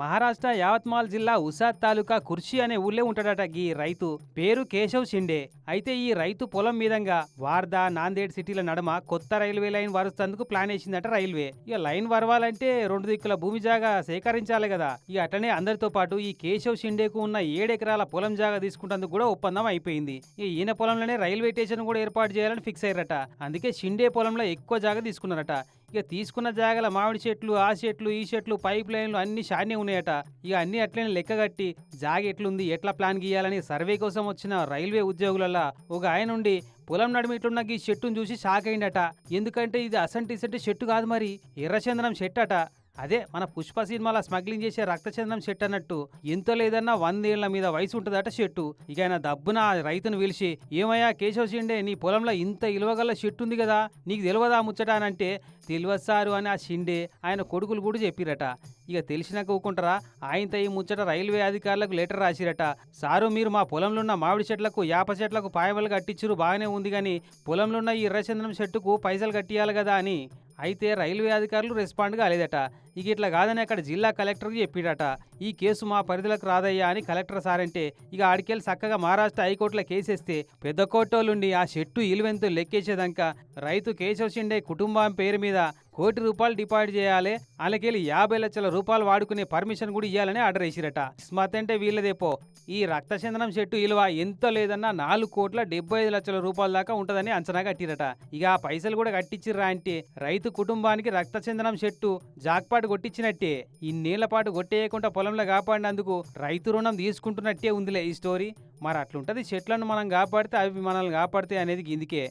మహారాష్ట్ర యావత్మాల్ జిల్లా ఉసాద్ తాలూకా కుర్షి అనే ఊళ్ళో ఉంటాడట ఈ రైతు. పేరు కేశవ్ షిండే. అయితే ఈ రైతు పొలం మీదంగా వార్దా, నాందేడ్ సిటీల నడుమ కొత్త రైల్వే లైన్ వరుస్తందుకు ప్లాన్ వేసిందట రైల్వే. ఇక లైన్ వరవాలంటే 2 దిక్కుల భూమి జాగా సేకరించాలి కదా. ఇక అట్లనే అందరితో పాటు ఈ కేశవ్ షిండేకు ఉన్న 7 ఎకరాల పొలం జాగా తీసుకుంటందుకు కూడా ఒప్పందం అయిపోయింది. ఇక ఈయన పొలంలోనే రైల్వే స్టేషన్ కూడా ఏర్పాటు చేయాలని ఫిక్స్ అయ్యారట. అందుకే షిండే పొలంలో ఎక్కువ జాగా తీసుకున్నారట. ఇక తీసుకున్న జాగల మామిడి చెట్లు, ఆ చెట్లు, ఈ చెట్లు, పైప్ లైన్లు అన్ని షానే ఉన్నాయట. ఇక అన్ని అట్లనే లెక్కగట్టి జాగ ఎట్లుంది, ఎట్లా ప్లాన్ గీయాలని సర్వే కోసం వచ్చిన రైల్వే ఉద్యోగులలో ఒక ఆయన ఉండి పొలం నడిమిట్లున్న ఈ చెట్టును చూసి షాక్ అయిందట. ఎందుకంటే ఇది అసంటి ఇసంటి చెట్టు కాదు, మరి ఎర్రచందనం చెట్టు అట. అదే మన పుష్ప సినిమాలో స్మగ్లింగ్ చేసే రక్తచందనం చెట్టు అన్నట్టు. ఎంతో లేదన్నా 100 ఏళ్ల మీద వయసు ఉంటుందట చెట్టు. ఇక ఆయన దబ్బున ఆ రైతును పిలిచి, ఏమయ్యా కేశవ్ షిండే, నీ పొలంలో ఇంత ఇలువగల చెట్టు ఉంది కదా, నీకు తెలియదా ముచ్చట అని అంటే, తెలియదు సారు అని ఆ షిండే ఆయన కొడుకులు కూడా చెప్పిరట. ఇక తెలిసినాక ఊకుంటారా, ఆయనతో ఈ ముచ్చట రైల్వే అధికారులకు లెటర్ రాసిరట. సారు, మీరు మా పొలంలో ఉన్న మామిడి చెట్లకు, యాప చెట్లకు పాయవలు కట్టించురు బాగానే ఉంది, కానీ పొలంలో ఉన్న ఈ ఎర్రచందనం చెట్టుకు పైసలు కట్టియాలి కదా అని. అయితే రైల్వే అధికారులు రెస్పాండ్ కాలేదట. ఇక ఇట్లా కాదని అక్కడ జిల్లా కలెక్టర్కి చెప్పిడట. ఈ కేసు మా పరిధిలోకి రాదయ్యా అని కలెక్టర్ సారంటే, ఇక ఆడికెళ్ళి చక్కగా మహారాష్ట్ర హైకోర్టులో కేసేస్తే పెద్ద కోర్టోళ్ళుండి ఆ చెట్టు ఇలువెంతో లెక్కేసేదాకా రైతు కేశవ్ షిండే కుటుంబం పేరు మీద ₹1,00,00,000 డిపాజిట్ చేయాలి, అలాకెళ్ళి 50 లక్షల రూపాయలు వాడుకునే పర్మిషన్ కూడా ఇవ్వాలని ఆర్డర్ వేసిరట. స్మత్ అంటే వీళ్ళదేపో. ఈ రక్తచందనం చెట్టు విలువ ఎంత లేదన్నా ₹4,75,00,000 దాకా ఉంటుందని అంచనా కట్టిరట. ఇక ఆ పైసలు కూడా కట్టించిర్రా అంటే రైతు కుటుంబానికి రక్తచందనం చెట్టు జాక్పాటు కొట్టించినట్టే. ఇన్నేళ్ల పాటు కొట్టేయకుండా పొలంలో కాపాడినందుకు రైతు రుణం తీసుకుంటున్నట్టే ఉందిలే ఈ స్టోరీ. మరి అట్లుంటది, చెట్లను మనం కాపాడితే అవి మనల్ని కాపాడితే అనేది ఇందుకే.